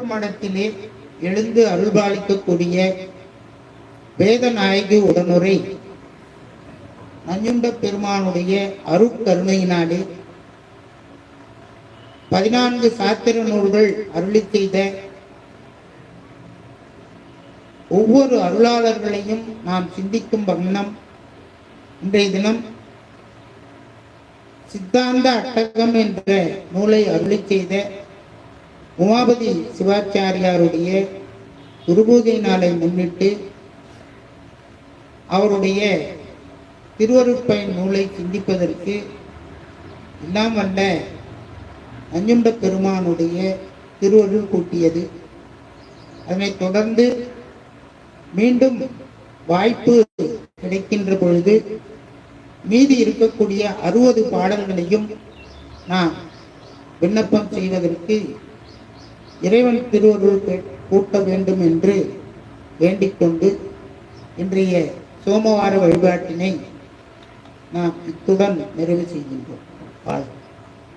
திருப்பூர் மடத்திலே எழுந்து அருள்பாலிக்கக்கூடிய வேதநாயகி உடனுரை நஞ்சுண்ட பெருமானுடைய அருட்கருணையினாலே 14 சாத்திர நூல்கள் அருளி செய்த ஒவ்வொரு அருளாளர்களையும் நாம் சிந்திக்கும் வண்ணம் இன்றைய தினம் சித்தாந்த அட்டகம் என்ற நூலை அருளி செய்த உமாபதி சிவாச்சாரியாருடைய குருபூஜை நாளை முன்னிட்டு அவருடைய திருவருட்பயன் நூலை சிந்திப்பதற்கு எல்லாம் வல்ல நஞ்சுண்ட பெருமானுடைய திருவருள் கூட்டியது. அதனைத் தொடர்ந்து மீண்டும் வாய்ப்பு கிடைக்கின்ற பொழுது மீதி இருக்கக்கூடிய 60 பாடல்களையும் நாம் விண்ணப்பம் செய்வதற்கு இறைவன் திருவருள் கூட்ட வேண்டும் என்று வேண்டிக்கொண்டு இன்றைய சோமவார வழிபாட்டினை நாம் இத்துடன் நிறைவு செய்கின்றோம்.